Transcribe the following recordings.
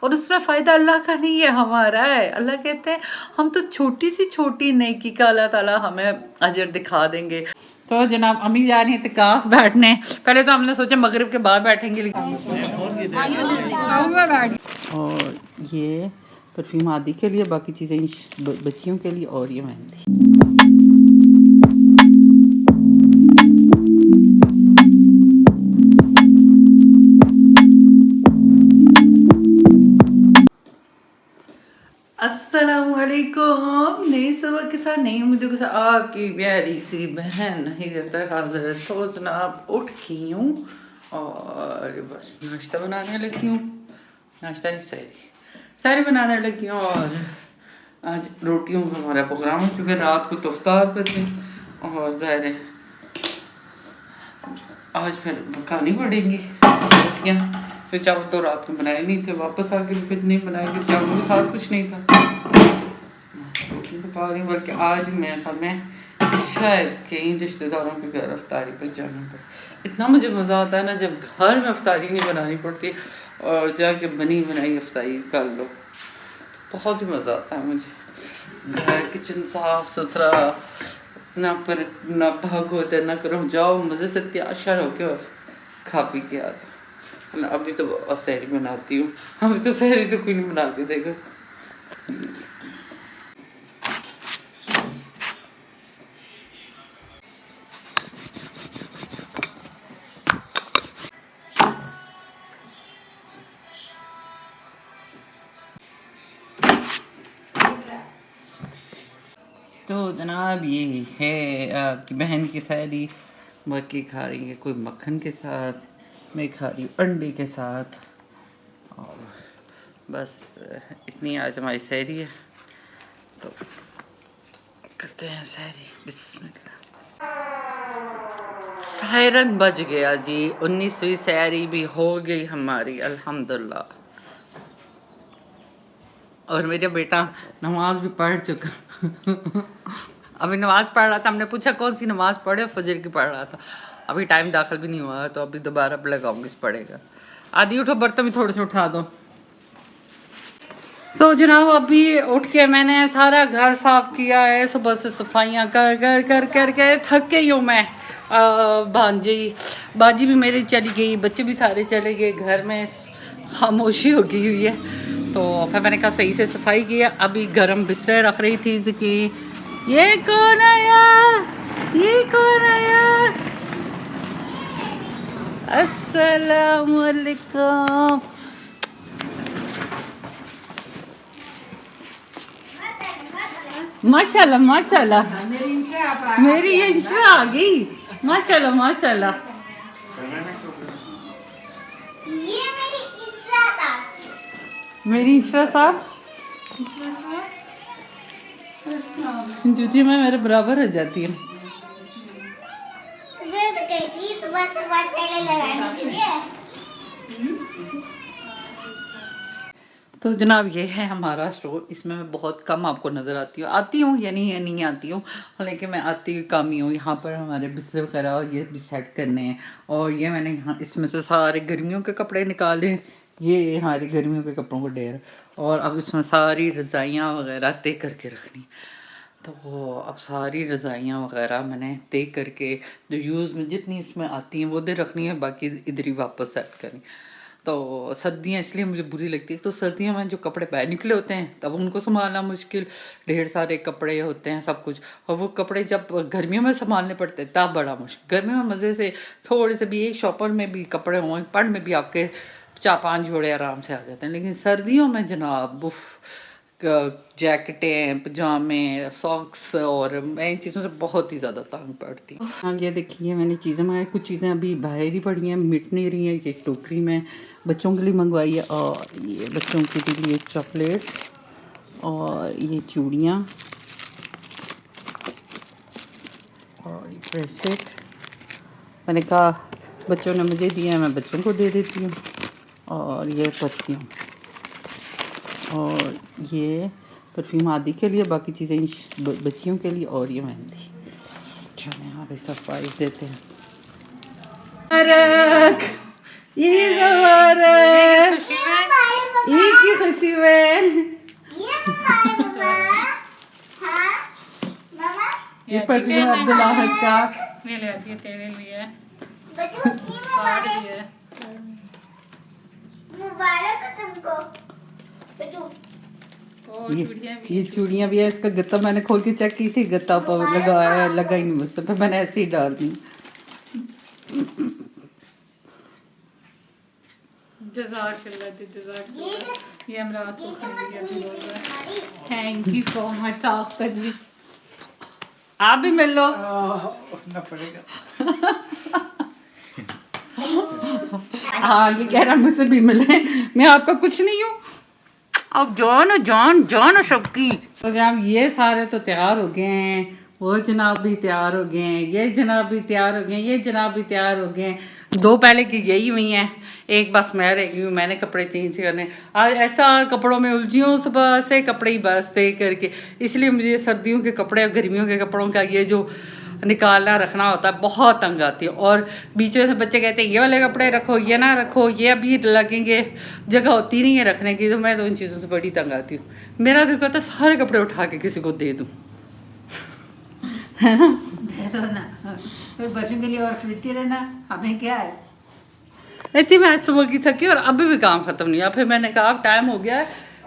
और उसमें फ़ायदा अल्लाह का नहीं है, हमारा है। अल्लाह कहते हैं हम तो छोटी सी छोटी नेकी का अल्लाह ताला हमें अजर दिखा देंगे। तो जनाब अम्मी जा रही हैं इत्तिकाफ़ बैठने। पहले तो हमने सोचा मगरिब के बाद बैठेंगे, और ये परफ्यूम आदि के लिए, बाकी चीज़ें बच्चियों के लिए, और ये मेहंदी। अस्सलामुअलैकुम। नई सुबह के साथ नई उम्मीदों के साथ आपकी प्यारी सी बहन हिजरत हाजिर। तो जनाब उठ गई हूँ और बस नाश्ता बनाने लगी हूँ। नाश्ता नहीं, सहरी बनाने लगी हूँ। और आज रोटियों का हमारा प्रोग्राम हो चुका है, रात को तो इफ्तार पे थे और ज़ाहिर है आज फिर पकानी पड़ेंगी रोटियाँ। फिर चावल तो रात को बनाए नहीं थे, वापस आके भी फिर नहीं बनाएंगे, चावलों के साथ कुछ नहीं था, रोटी पका रही हूँ। बल्कि आज मैं शायद कई रिश्तेदारों के घर अफ्तारी पर जाना पड़े। इतना मुझे मज़ा आता है ना जब घर में अफ्तारी नहीं बनानी पड़ती और जाके बनी बनाई अफ्तारी कर लो, बहुत ही मज़ा आता है मुझे। घर किचन साफ सुथरा, ना पर ना भाग होता ना करो, जाओ मज़े से तैयार श्यार होके और खा पी के आ जाओ। अभी तो सहरी बनाती हूँ, अभी तो सहरी तो कोई नहीं बना के देगा। तो जनाब ये है आपकी बहन की सहरी। बाकी खा रही है कोई मक्खन के साथ, मैं खा रही हूँ अंडे के साथ। और बस इतनी आज हमारी सहरी है, तो करते हैं सहरी। बिस्मिल्लाह। सायरन बज गया जी, 19वीं सहरी भी हो गई हमारी अल्हम्दुलिल्लाह। और मेरा बेटा नमाज भी पढ़ चुका अभी नमाज पढ़ रहा था, हमने पूछा कौन सी नमाज पढ़े, फजर की पढ़ रहा था। अभी टाइम दाखिल भी नहीं हुआ, तो अभी दोबारा लगाऊंगी, पढ़ेगा। आदि उठो, बर्तन भी थोड़े से उठा दो। तो जनाब अभी उठ के मैंने सारा घर साफ किया है, सुबह से सफाइयाँ कर कर कर कर के थक गई हूँ मैं। बाजी भी मेरी चली गई, बच्चे भी सारे चले गए, घर में खामोशी हो गई हुई है। तो फिर मैंने कहा सही से सफाई किया। अभी गरम बिस्तर रख रही थी कि ये कौन आया, ये कौन आया। अस्सलाम वालेकुम। माशाल्लाह माशाल्लाह, मेरी ये इंशा आ गई। माशाल्लाह माशाल्लाह, मेरी इंशा साहब जूती में मेरे बराबर हो जाती है। तो जनाब ये है हमारा स्टोर। इसमें मैं बहुत कम आपको नज़र आती हूँ या नहीं आती हूँ, लेकिन मैं आती कम ही हूँ। यहाँ पर हमारे बिस्तर वगैरह और ये भी सेट करने हैं। और ये मैंने यहाँ इसमें से सारे गर्मियों के कपड़े निकाले, ये हमारी गर्मियों के कपड़ों को ढेर। और अब इसमें सारी रज़ाइयाँ वगैरह तय करके रखनी। तो अब सारी रज़ाइयाँ वगैरह मैंने तय करके जो यूज़ में जितनी इसमें आती हैं वो दे रखनी है, बाकी इधर ही वापस सेट करनी। तो सर्दियाँ इसलिए मुझे बुरी लगती है, तो सर्दियों में जो कपड़े बाहर निकले होते हैं तब उनको संभालना मुश्किल, ढेर सारे कपड़े होते हैं सब कुछ। और वो कपड़े जब गर्मियों में संभालने पड़ते हैं तब बड़ा मुश्किल। गर्मियों में मज़े से थोड़े से भी एक शॉपर में भी कपड़े हों, पढ़ में भी आपके 4-5 जोड़े आराम से आ जाते हैं। लेकिन सर्दियों में जनाब उफ, जैकेटें, पजामे, सॉक्स, और मैं इन चीज़ों से बहुत ही ज़्यादा तंग पड़ती हूँ। हाँ ये देखिए मैंने चीज़ें मंगाई, कुछ चीज़ें अभी बाहर ही पड़ी हैं, मिट नहीं रही हैं। ये टोकरी में बच्चों के लिए मंगवाई है, और ये बच्चों के लिए चॉकलेट्स, और ये चूड़ियाँ, और ये ब्रेसलेट। मैंने कहा बच्चों ने मुझे दिया, मैं बच्चों को दे देती हूँ। और ये परफ्यूम, और ये परफ्यूम आदि के लिए, बाकी चीज़ें बच्चियों के लिए, और ये मेहंदी। चलो यहाँ पे सफाई देते हैं। ईद मुबारक, ईद की खुशी में। ये परफ्यूम अब्दुल्ला का ये ले आती है तेरे लिए। मुबारक तुमको बच्चों। ये चूड़ियाँ भी है। इसका गत्ता मैंने खोल के चेक की थी, गत्ता पर लगाया लगा ही नहीं मुझसे, फिर मैंने ऐसे ही डाल दी। जज़ाकल्लाह। ये हम रात को खाएंगे। Thank you so much. आप कर ली, आप भी मिल लो। उठना पड़ेगा। हाँ ये कह रहा मुझसे भी मिले, मैं आपका कुछ नहीं हूँ। अब जान जान जान सबकी। तो जनाब ये सारे तो तैयार हो गए हैं, वो जनाब भी तैयार हो गए हैं, ये जनाब भी तैयार हो गए हैं, ये जनाब भी तैयार हो गए हैं। दो पहले की गई हुई हैं, एक बस मैं रह गई हूँ, मैंने कपड़े चेंज करने। आज ऐसा कपड़ों में उलझी हूँ, सुबह से कपड़े ही बस तय करके। इसलिए मुझे सर्दियों के कपड़े और गर्मियों के कपड़ों का ये जो निकालना रखना होता है बहुत तंग आती है। और बीच में से बच्चे कहते हैं ये वाले कपड़े रखो, ये ना रखो, ये अभी लगेंगे, जगह होती नहीं है रखने की। तो मैं तो उन चीज़ों से बड़ी तंग आती हूँ। मेरा दिल करता है सारे कपड़े उठा के किसी को दे दूँ, है ना। दे दो ना, फिर बच्चों के लिए और खरीदती रहना, हमें क्या है। इतनी मैं आज सुबह की थकी और अभी भी काम ख़त्म नहीं हुआ। फिर मैंने कहा अब टाइम हो गया है,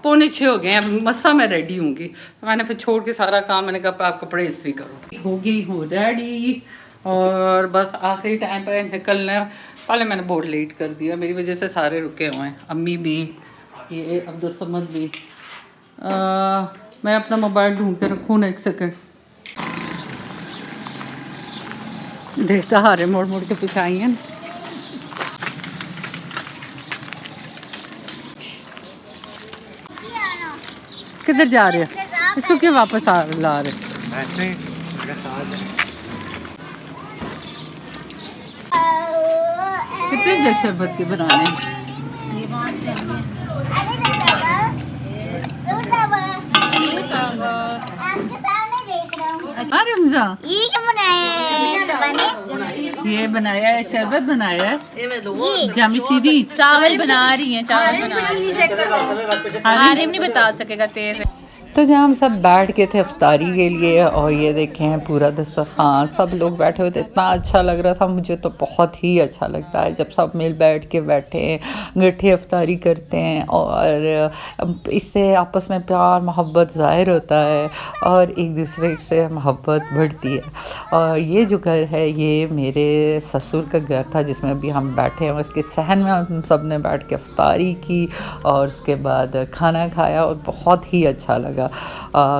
6:45 हो गए हैं, अब मस्सा मैं रेडी होंगी। तो मैंने फिर छोड़ के सारा काम, मैंने कहा आप कपड़े इस्त्री करो। हो गई हूँ रेडी और बस आखिरी टाइम पर निकलना। पहले मैंने बोर्ड लेट कर दिया, मेरी वजह से सारे रुके हुए हैं, अम्मी भी, ये अब्दुल समद भी। मैं अपना मोबाइल ढूंढ के रखूँ ना, 1 सेकेंड। देखता हारे मोड़ मोड़ के पीछे आई हैं। किधर जा रहे हो? इसको क्यों वापस ला रहे? ऐसे मेरा साथ है। कितने जग शरबत के बनाने हैं? हाँ रमजा, ये बनाया है, शरबत बनाया है, जामिशीरी चावल बना रही हैं, चावल बना रही हैं। आरिम नहीं बता सकेगा तेज है। तो जहाँ हम सब बैठ के थे अफ्तारी के लिए, और ये देखें पूरा दस्तरखान, सब लोग बैठे हुए थे। इतना अच्छा लग रहा था, मुझे तो बहुत ही अच्छा लगता है जब सब मिल बैठ के बैठे गट्ठी अफ्तारी करते हैं। और इससे आपस में प्यार मोहब्बत ज़ाहिर होता है और एक दूसरे से मोहब्बत बढ़ती है। और ये जो घर है ये मेरे ससुर का घर था जिसमें अभी हम बैठे हैं। उसके सहन में हम सब ने बैठ के अफ्तारी की और उसके बाद खाना खाया और बहुत ही अच्छा लगा।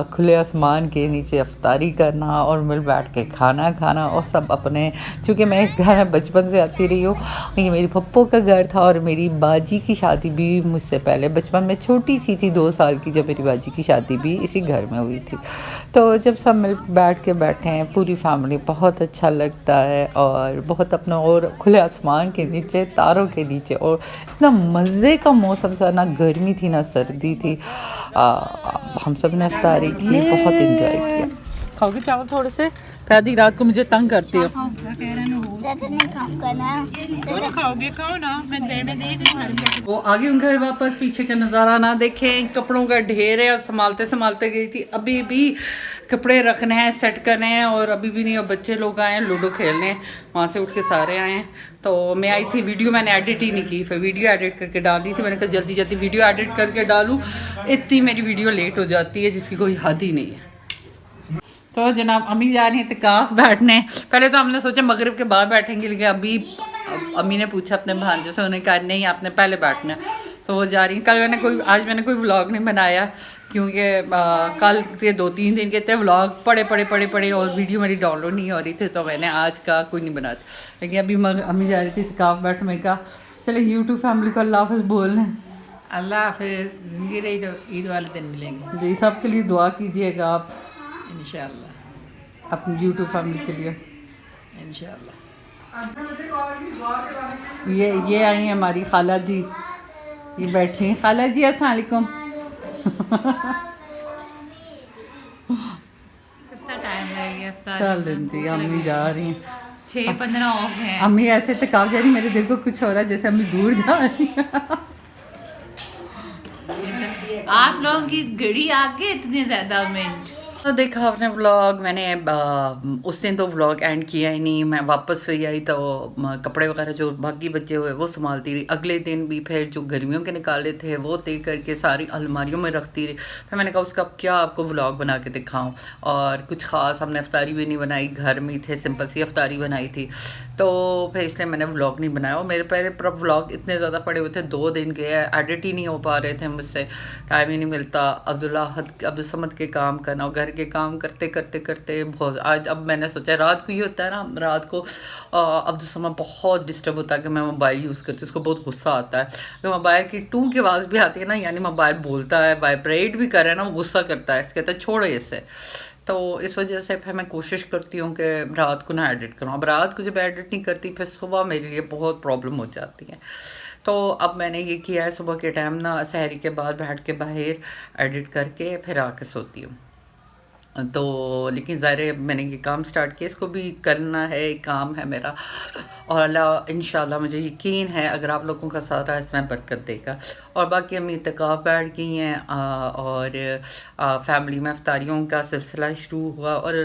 खुले आसमान के नीचे अफ्तारी करना और मिल बैठ के खाना खाना। और सब अपने, चूँकि मैं इस घर में बचपन से आती रही हूँ, ये मेरी पप्पो का घर था और मेरी बाजी की शादी भी मुझसे पहले बचपन में छोटी सी थी, 2 साल की, जब मेरी बाजी की शादी भी इसी घर में हुई थी। तो जब सब मिल बैठ के बैठे हैं पूरी फैमिली, बहुत अच्छा लगता है। और बहुत अपना, और खुले आसमान के नीचे, तारों के नीचे, और इतना मज़े का मौसम था, ना गर्मी थी ना सर्दी थी। हम सब ने अफ्तारी की, बहुत इंजॉय किया। खाओगे चावल थोड़े से? आधी रात को मुझे तंग करती हो। वो आगे उन घर वापस, पीछे का नज़ारा ना देखें, कपड़ों का ढेर है और संभालते संभालते गई थी। अभी भी कपड़े रखने हैं, सेट करने हैं, और अभी भी नहीं। और बच्चे लोग आए हैं लूडो खेलने, वहाँ से उठ के सारे आए हैं। तो मैं आई थी, वीडियो मैंने एडिट ही नहीं की, फिर वीडियो एडिट करके डाली थी। मैंने कहा जल्दी जल्दी वीडियो एडिट करके डालूँ, इतनी मेरी वीडियो लेट हो जाती है जिसकी कोई हद ही नहीं है। तो जनाब अम्मी जा रही हैं इत्तिकाफ बैठने। पहले तो हमने सोचा मगरिब के बाद बैठेंगे, लेकिन अभी अम्मी ने पूछा अपने भांजे से, उन्होंने कहा नहीं आपने पहले बैठना है, तो वो जा रही हैं। आज मैंने कोई व्लॉग नहीं बनाया क्योंकि कल के 2-3 दिन के थे व्लॉग पड़े और वीडियो मेरी डाउनलोड नहीं हो रही थी, तो मैंने आज का कोई नहीं बनाया। लेकिन अभी अम्मी जा रही थी इत्तिकाफ बैठने, में कहा चले यूट्यूब फैमिली को अल्लाह हाफ़िज़ बोल रहे हैं। अल्लाह हाफिज़, ज़िंदगी रही तो ईद वाले दिन मिलेंगे जी, सबके लिए दुआ कीजिएगा आप, इंशाअल्लाह, अपनी यूट्यूब फैमिली के लिए इंशाअल्लाह। ये आई हैं हमारी खाला जी, ये बैठी हैं। खाला जी अस्सलाम वालेकुम। कितना टाइम रह गया अफ्तारी चल जी, अम्मी जा रही हैं। 6-15 ऑफ हैं। अम्मी ऐसे तकाव जा रही, मेरे दिल को कुछ हो रहा है जैसे अम्मी दूर जा रही है। आप लोगों की घड़ी आगे इतने ज़्यादा मिनट। तो देखा आपने व्लॉग, मैंने उस दिन तो व्लॉग एंड किया ही नहीं। मैं वापस फिर आई तो कपड़े वगैरह जो बाकी बचे हुए वो संभालती रही। अगले दिन भी फिर जो गर्मियों के निकाले थे वो तय करके सारी अलमारियों में रखती रही। फिर मैंने कहा उसका क्या आपको व्लॉग बना के दिखाऊं। और कुछ ख़ास हमने अफ्तारी भी नहीं बनाई, घर में ही थे, सिंपल सी अफ्तारी बनाई थी। तो फिर इसलिए मैंने व्लॉग नहीं बनाया। और मेरे पहले पर व्लॉग इतने ज़्यादा पड़े हुए थे, 2 दिन के एडिट ही नहीं हो पा रहे थे मुझसे, टाइम ही नहीं मिलता। अब्दुल समद के काम करना और घर के काम करते करते करते बहुत आज अब मैंने सोचा रात को ये होता है ना, रात को अब्दुल समद बहुत डिस्टर्ब होता है कि मैं मोबाइल यूज़ करती हूँ। उसको बहुत गुस्सा आता है कि मोबाइल की टू की आवाज़ भी आती है ना, यानी मोबाइल बोलता है, वाइब्रेट भी कर रहा है ना, वो गुस्सा करता है, कहता है छोड़ो इससे। तो इस वजह से फिर मैं कोशिश करती हूँ कि रात को ना एडिट करूँ। अब रात को जब एडिट नहीं करती फिर सुबह मेरे लिए बहुत प्रॉब्लम हो जाती है। तो अब मैंने ये किया है, सुबह के टाइम ना सहरी के बाद बैठ के बाहर एडिट करके फिर आके सोती हूँ। तो लेकिन ज़ाहिर है मैंने ये काम स्टार्ट किया, इसको भी करना है, काम है मेरा। और अल्लाह इंशाल्लाह मुझे यकीन है अगर आप लोगों का सारा इसमें बरकत देगा। और बाकी अम्मी इत्तिकाफ़ बैठ गई हैं और फैमिली में अफ्तारियों का सिलसिला शुरू हुआ। और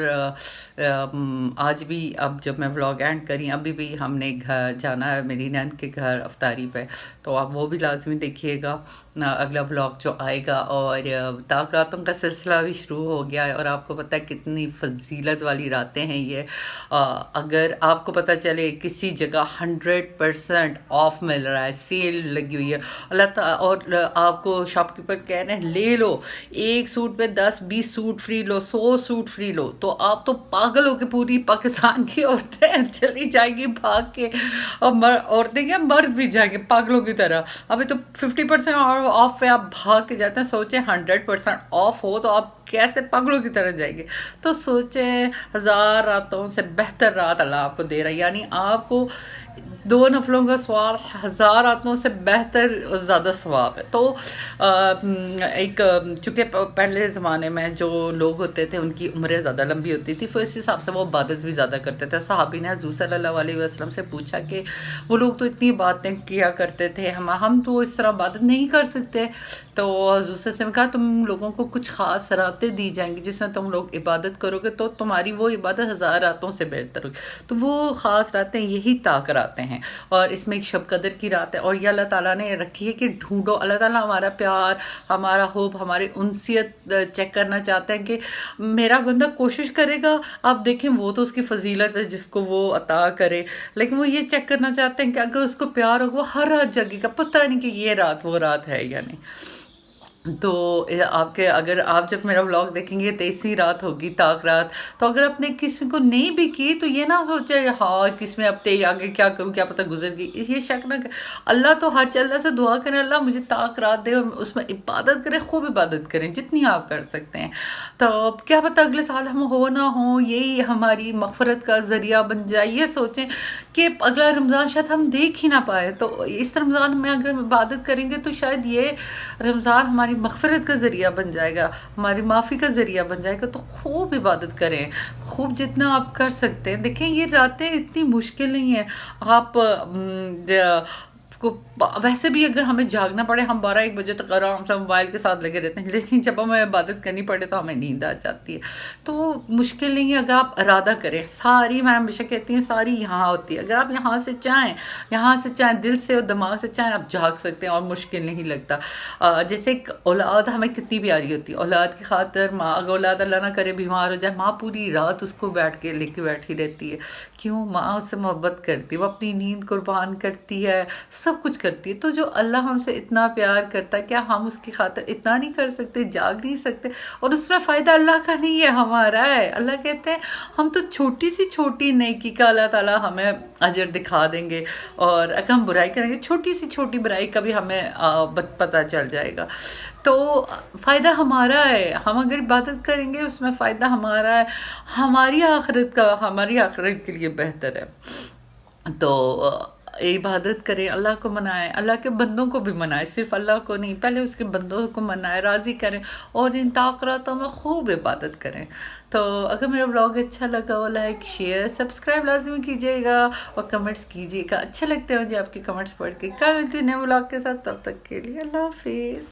आज भी अब जब मैं व्लॉग एंड करी, अभी भी हमने घर जाना है मेरी नंद के घर अफ्तारी पे, तो आप वो भी लाजमी देखिएगा अगला व्लॉग जो आएगा। और ताक रातों का सिलसिला भी शुरू हो गया है और आपको पता है कितनी फजीलत वाली रातें हैं ये। अगर आपको पता चले किसी जगह 100% ऑफ मिल रहा है, सेल लगी हुई है और आपको शॉपकीपर कह रहे हैं ले लो, एक सूट पे 10-20 सूट फ्री लो, 100 सूट फ्री लो, तो आप तो पागल हो के पूरी पाकिस्तान की औरतें चली जाएगी भाग के। और औरतें क्या मर्द भी जाएंगे पागलों की तरह। अभी तो 50% ऑफ पे आप भाग के जाते हैं, सोचें 100% ऑफ हो तो आप कैसे पागलों की तरह जाएंगे। तो सोचें 1000 रातों से बेहतर रात अल्लाह आपको दे रहा है, यानी आपको 2 नफलों का सवाब 1000 रातों से बेहतर ज़्यादा सवाब है। तो एक चूँकि पहले ज़माने में जो लोग होते थे उनकी उम्रें ज़्यादा लंबी होती थी, तो इस हिसाब से वो इबादत भी ज़्यादा करते थे। सहाबी ने हुज़ूर सल्लल्लाहु अलैहि वसल्लम से पूछा कि वो लोग तो इतनी बातें किया करते थे, हम तो इस तरह इबादत नहीं कर सकते। तो हुज़ूर से कहा तुम लोगों को कुछ ख़ास रातें दी जाएंगी जिसमें तुम लोग इबादत करोगे तो तुम्हारी वो इबादत 1000 रातों से बेहतर होगी। तो वो ख़ास रातें यही ताक रातें हैं और इसमें एक शब कदर की रात है। और ये अल्लाह ताला ने रखी है कि ढूंढो, अल्लाह ताला हमारा प्यार, हमारा होप, हमारी उनसियत चेक करना चाहते हैं कि मेरा बंदा कोशिश करेगा। आप देखें वो तो उसकी फजीलत है जिसको वो अता करे, लेकिन वो ये चेक करना चाहते हैं कि अगर उसको प्यार हो वो हर रात जगेगा, पता नहीं कि ये रात वो रात है या नहीं। तो आपके अगर आप जब मेरा व्लॉग देखेंगे 23वीं रात होगी ताक रात, तो अगर आपने किसी को नहीं भी की तो ये ना सोचे हाँ किसमें अब ते आगे क्या करूँ, क्या पता गुजर गई, ये शक ना कर। अल्लाह तो हर अल्लाह से दुआ करें अल्लाह मुझे ताक रात दे, उसमें इबादत करें, खूब इबादत करें जितनी आप कर सकते हैं। तो क्या पता अगले साल हम हो ना हो, यही हमारी मग़फ़रत का ज़रिया बन जाए। ये सोचें कि अगला रमज़ान शायद हम देख ही ना पाए, तो इस रमज़ान में अगर हम इबादत करेंगे तो शायद ये रमज़ान हमारी मग़फ़रत का ज़रिया बन जाएगा, हमारी माफ़ी का ज़रिया बन जाएगा। तो खूब इबादत करें, खूब जितना आप कर सकते हैं। देखें ये रातें इतनी मुश्किल नहीं है। आप को वैसे भी अगर हमें जागना पड़े हम 12-1 बजे तक आराम से मोबाइल के साथ लगे रहते हैं, लेकिन जब हमें इबादत करनी पड़े तो हमें नींद आ जाती है। तो मुश्किल नहीं है अगर आप इरादा करें। सारी मैं हमेशा कहती हूँ सारी यहाँ होती है, अगर आप यहाँ से चाहें दिल से और दिमाग से चाहें आप जाग सकते हैं और मुश्किल नहीं लगता। जैसे एक औलाद हमें कितनी प्यारी होती है, औलाद की खातिर माँ, अगर औलाद अल्लाह ना करे बीमार हो जाए, माँ पूरी रात उसको लेके बैठी रहती है। क्यों? माँ उससे मोहब्बत करती है, वो अपनी नींद कुर्बान करती है, सब कुछ करती है। तो जो अल्लाह हमसे इतना प्यार करता है, क्या हम उसकी खातिर इतना नहीं कर सकते, जाग नहीं सकते? और उसमें फ़ायदा अल्लाह का नहीं है, हमारा है। अल्लाह कहते हैं हम तो छोटी सी छोटी नेकी का अल्लाह ताला हमें अजर दिखा देंगे, और अगर हम बुराई करेंगे छोटी सी छोटी बुराई का भी हमें पता चल जाएगा। तो फ़ायदा हमारा है, हम अगर इबादत करेंगे उसमें फ़ायदा हमारा है, हमारी आखिरत के लिए बेहतर है। तो इबादत करें, अल्लाह को मनाएं, अल्लाह के बंदों को भी मनाएं, सिर्फ अल्लाह को नहीं, पहले उसके बंदों को मनाएं, राज़ी करें और इन ताक़रातों में खूब इबादत करें। तो अगर मेरा ब्लॉग अच्छा लगा हो लाइक शेयर सब्सक्राइब लाजमी कीजिएगा और कमेंट्स कीजिएगा। अच्छा लगता है मुझे आपके कमेंट्स पढ़ के। कल मिलती हूँ नए ब्लॉग के साथ, तब तक के लिए अल्लाह हाफिज़।